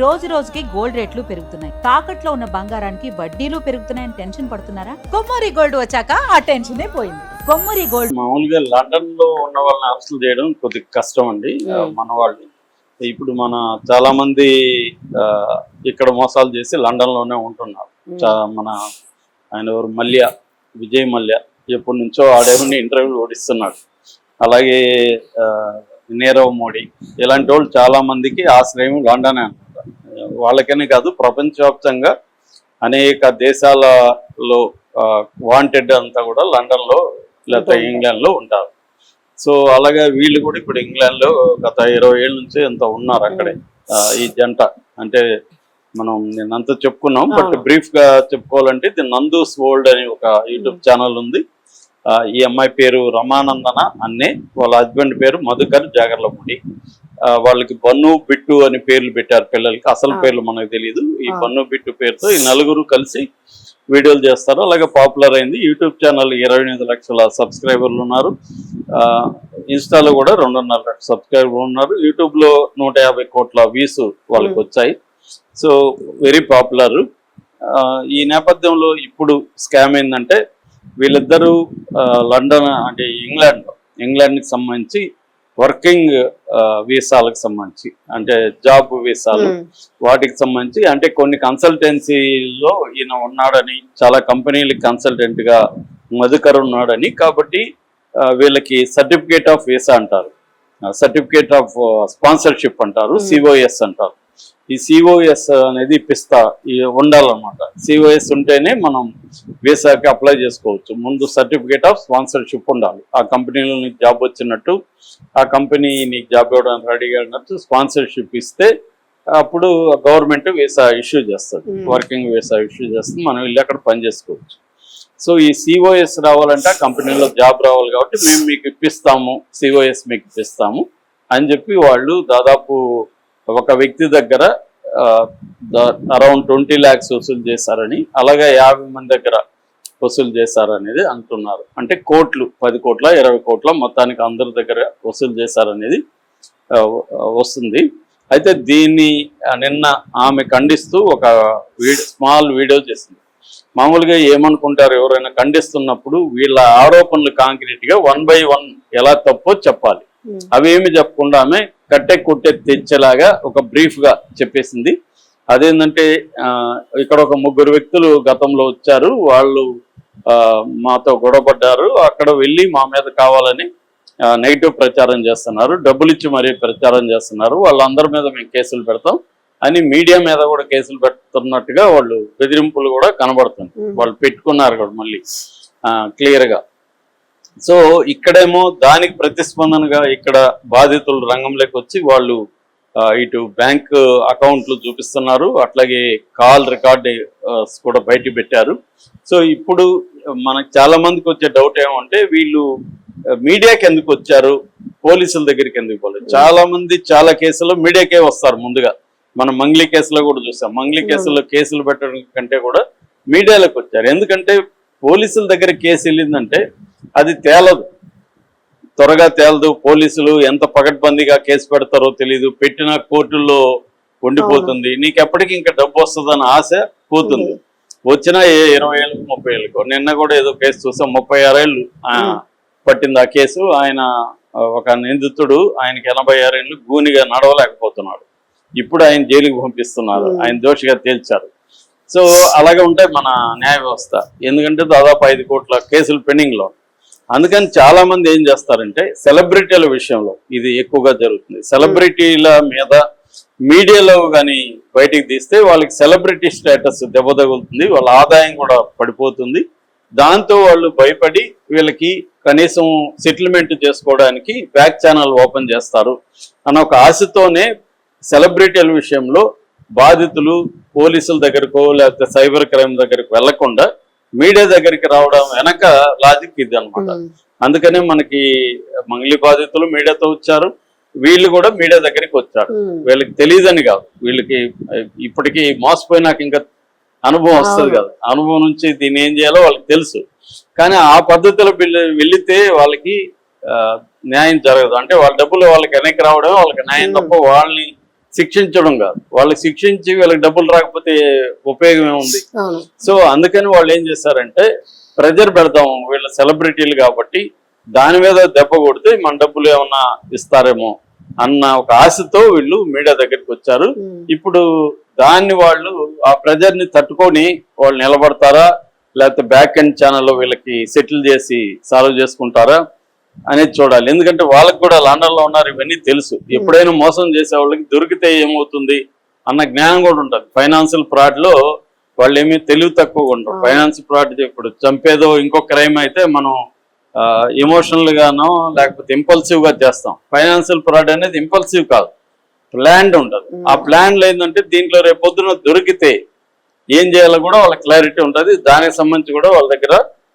రోజు రోజుకి గోల్డ్ రేట్లు పెరుగుతున్నాయి. తాకట్లో ఉన్న బంగారానికి వడ్డీలు పెరుగుతున్నాయని టెన్షన్ పడుతున్నారా? కొమ్మూరి గోల్డ్ వచ్చాక ఆ టెన్షనే పోయింది. కొమ్మూరి గోల్డ్. మామూలుగా లండన్ లో ఉన్న వాళ్ళని అరెస్ట్ చేయడం కొద్దిగా కష్టం అండి. మన వాళ్ళు ఇప్పుడు మన చాలా మంది ఇక్కడ మోసాలు చేసి లండన్ లోనే ఉంటున్నారు. మన ఆయన ఎవరు విజయ్ మల్య ఎప్పటి నుంచో ఆడేమని ఇంటర్వ్యూలు ఓడిస్తున్నాడు. అలాగే నీరవ్ మోడీ ఇలాంటి వాళ్ళు చాలా మందికి ఆశ్రయం లండనే అనమాట. వాళ్ళకనే కాదు, ప్రపంచవ్యాప్తంగా అనేక దేశాలలో వాంటెడ్ అంతా కూడా లండన్ లో లేకపోతే ఇంగ్లాండ్ లో ఉంటారు. సో అలాగే వీళ్ళు కూడా ఇప్పుడు ఇంగ్లాండ్ లో గత 20 ఏళ్ళ నుంచి ఎంత ఉన్నారు అక్కడే. ఈ జంట అంటే మనం నేనంతా చెప్పుకున్నాం, బట్ బ్రీఫ్ గా చెప్పుకోవాలంటే ఇది నందూస్ వరల్డ్ అని ఒక యూట్యూబ్ ఛానల్ ఉంది. ఈ అమ్మాయి పేరు రమానందన అన్నే, వాళ్ళ హస్బెండ్ పేరు మధుకర్ జాగర్లపూడి. వాళ్ళకి బన్ను బిట్టు అని పేర్లు పెట్టారు పిల్లలకి. అసలు పేర్లు మనకు తెలియదు. ఈ బన్ను బిట్టు పేరుతో ఈ నలుగురు కలిసి వీడియోలు చేస్తారు. అలాగే పాపులర్ అయింది. యూట్యూబ్ ఛానల్ 28 లక్షల సబ్స్క్రైబర్లు ఉన్నారు. ఇన్స్టాలో కూడా 2.5 లక్షల సబ్స్క్రైబర్లు ఉన్నారు. యూట్యూబ్ లో 150 కోట్ల వ్యూస్ వాళ్ళకి వచ్చాయి. So very popular. ఈ నేపథ్యంలో ఇప్పుడు స్కామ్ ఏంటంటే వీళ్ళిద్దరూ లండన్ అంటే ఇంగ్లాండ్కి సంబంధించి వర్కింగ్ వీసాలకు సంబంధించి అంటే జాబ్ వీసాలు వాటికి సంబంధించి అంటే కొన్ని కన్సల్టెన్సీలో ఈయన ఉన్నాడని, చాలా కంపెనీలకి కన్సల్టెంట్ గా మధుకర్ ఉన్నాడని, కాబట్టి వీళ్ళకి సర్టిఫికేట్ ఆఫ్ వీసా అంటారు, సర్టిఫికేట్ ఆఫ్ స్పాన్సర్షిప్ అంటారు, సిఓఎస్ అంటారు. ఈ సిఓఎస్ అనేది ఉండాలన్నమాట. సిఓఎస్ ఉంటేనే మనం వీసాకి అప్లై చేసుకోవచ్చు. ముందు సర్టిఫికేట్ ఆఫ్ స్పాన్సర్షిప్ ఉండాలి. ఆ కంపెనీలో నీకు జాబ్ వచ్చినట్టు, ఆ కంపెనీ నీకు జాబ్ ఇవ్వడానికి రెడీగా ఉన్నట్టు స్పాన్సర్షిప్ ఇస్తే అప్పుడు గవర్నమెంట్ వీసా ఇష్యూ చేస్తుంది, వర్కింగ్ వీసా ఇష్యూ చేస్తుంది. మనం వెళ్ళి అక్కడ పని చేసుకోవచ్చు. సో ఈ సిఓఎస్ రావాలంటే ఆ కంపెనీలో జాబ్ రావాలి, కాబట్టి మేము మీకు ఇప్పిస్తాము, సిఓఎస్ మీకు ఇప్పిస్తాము అని చెప్పి వాళ్ళు దాదాపు ఒక వ్యక్తి దగ్గర అరౌండ్ 20 lakhs వసూలు చేశారని, అలాగే 50 మంది దగ్గర వసూలు చేశారనేది అంటున్నారు. అంటే కోట్లు, 10 కోట్ల 20 కోట్ల మొత్తానికి అందరి దగ్గర వసూలు చేశారనేది వస్తుంది. అయితే దీన్ని నిన్న ఆమె ఖండిస్తూ ఒక స్మాల్ వీడియో చేసింది. మామూలుగా ఏమనుకుంటారు, ఎవరైనా ఖండిస్తున్నప్పుడు వీళ్ళ ఆరోపణలు కాంక్రీట్ గా 1 by 1 ఎలా తప్పో చెప్పాలి. అవేమి చెప్పకుండా ఆమె కట్టె కొట్టే తెచ్చేలాగా ఒక బ్రీఫ్ గా చెప్పేసింది. అదేంటంటే ఇక్కడ ఒక 3 వ్యక్తులు గతంలో వచ్చారు, వాళ్ళు మాతో గొడవపడ్డారు, అక్కడ వెళ్ళి మా మీద కావాలని నెగిటివ్ ప్రచారం చేస్తున్నారు, డబ్బులు ఇచ్చి మరీ ప్రచారం చేస్తున్నారు, వాళ్ళందరి మీద మేము కేసులు పెడతాం అని మీడియా మీద కూడా కేసులు పెడుతున్నట్టుగా వాళ్ళు బెదిరింపులు కూడా కనబడుతుంది. వాళ్ళు పెట్టుకున్నారు కూడా మళ్ళీ క్లియర్ గా. సో ఇక్కడేమో దానికి ప్రతిస్పందనగా ఇక్కడ బాధితులు రంగంలోకి వచ్చి వాళ్ళు ఇటు బ్యాంక్ అకౌంట్లు చూపిస్తున్నారు, అట్లాగే కాల్ రికార్డ్ కూడా బయట పెట్టారు. సో ఇప్పుడు మనకు చాలా మందికి వచ్చే డౌట్ ఏమంటే వీళ్ళు మీడియాకి ఎందుకు వచ్చారు, పోలీసుల దగ్గరికి ఎందుకు పోలేదు. చాలా మంది చాలా కేసుల్లో మీడియాకే వస్తారు ముందుగా. మనం మంగ్లీ కేసులో కూడా చూసాం. మంగ్లీ కేసుల్లో కేసులు పెట్టడం కంటే కూడా మీడియాలోకి వచ్చారు. ఎందుకంటే పోలీసుల దగ్గర కేసు వెళ్ళిందంటే అది త్వరగా తేలదు. పోలీసులు ఎంత పకడ్బందీగా కేసు పెడతారో తెలీదు, పెట్టిన కోర్టుల్లో ఉండిపోతుంది. నీకు ఎప్పటికీ ఇంకా డబ్బు వస్తుందని ఆశ పోతుంది. వచ్చినా 20 ఏళ్ళకు 30 ఏళ్ళకు. నిన్న కూడా ఏదో కేసు చూసాం, 36 ఏళ్ళు పట్టింది ఆ కేసు. ఆయన ఒక నిందితుడు, ఆయనకి 86 ఏళ్ళు, గూనిగా నడవలేకపోతున్నాడు. ఇప్పుడు ఆయన జైలుకి పంపిస్తున్నారు, ఆయన దోషిగా తేల్చారు. సో అలాగే ఉంటాయి మన న్యాయ వ్యవస్థ. ఎందుకంటే దాదాపు 5 కోట్ల కేసులు పెండింగ్ లో. అందుకని చాలా మంది ఏం చేస్తారంటే సెలబ్రిటీల విషయంలో ఇది ఎక్కువగా జరుగుతుంది. సెలబ్రిటీల మీద మీడియాలో కానీ బయటికి తీస్తే వాళ్ళకి సెలబ్రిటీ స్టేటస్ దెబ్బ తగులుతుంది, వాళ్ళ ఆదాయం కూడా పడిపోతుంది. దాంతో వాళ్ళు భయపడి వీళ్ళకి కనీసం సెటిల్మెంట్ చేసుకోవడానికి బ్యాక్ ఛానల్ ఓపెన్ చేస్తారు అన్న ఒక ఆశతోనే సెలబ్రిటీల విషయంలో బాధితులు పోలీసుల దగ్గరకో లేకపోతే సైబర్ క్రైమ్ దగ్గరకు వెళ్లకుండా మీడియా దగ్గరికి రావడం వెనక లాజిక్ ఇది అనమాట. అందుకనే మనకి మంగ్లీ బాధితులు మీడియాతో వచ్చారు, వీళ్ళు కూడా మీడియా దగ్గరికి వచ్చారు. వీళ్ళకి తెలియదని కాదు, వీళ్ళకి ఇప్పటికీ మోసపోయినాక ఇంకా అనుభవం వస్తుంది కదా, అనుభవం నుంచి దీన్ని ఏం చేయాలో వాళ్ళకి తెలుసు. కానీ ఆ పద్ధతిలో వెళితే వాళ్ళకి న్యాయం జరగదు. అంటే వాళ్ళ డబ్బులు వాళ్ళకి వెనక్కి రావడమే వాళ్ళకి న్యాయం తప్ప వాళ్ళని శిక్షించడం కాదు, వాళ్ళకి శిక్షించి వీళ్ళకి డబ్బులు రాకపోతే ఉపయోగం ఏముంది. అవును. సో అందుకని వాళ్ళు ఏం చేశారంటే ప్రెజర్ పెడదాం, వీళ్ళ సెలబ్రిటీలు కాబట్టి దాని మీద దెబ్బ కొడితే మన డబ్బులు ఏమన్నా ఇస్తారేమో అన్న ఒక ఆశతో వీళ్ళు మీడియా దగ్గరికి వచ్చారు. ఇప్పుడు దాన్ని వాళ్ళు ఆ ప్రెజర్ ని తట్టుకొని వాళ్ళు నిలబడతారా, లేకపోతే బ్యాక్ ఎండ్ ఛానల్లో వీళ్ళకి సెటిల్ చేసి సాల్వ్ చేసుకుంటారా అనేది చూడాలి. ఎందుకంటే వాళ్ళకి కూడా లండన్ లో ఉన్నారు, ఇవన్నీ తెలుసు. ఎప్పుడైనా మోసం చేసే వాళ్ళకి దొరికితే ఏమవుతుంది అన్న జ్ఞానం కూడా ఉంటుంది. ఫైనాన్షియల్ ఫ్రాడ్ లో వాళ్ళు ఏమీ తెలివి తక్కువగా ఉంటారు. ఫైనాన్షియల్ ఫ్రాడ్ ఇప్పుడు చంపేదో ఇంకో క్రైమ్ అయితే మనం ఎమోషనల్ గానో లేకపోతే ఇంపల్సివ్ గా చేస్తాం. ఫైనాన్షియల్ ఫ్రాడ్ అనేది ఇంపల్సివ్ కాదు, ప్లాన్డ్ ఉంటుంది. ఆ ప్లాన్ ఏంటంటే దీంట్లో రేపు పొద్దున దొరికితే ఏం చేయాలో కూడా వాళ్ళ క్లారిటీ ఉంటుంది. దానికి సంబంధించి కూడా వాళ్ళ దగ్గర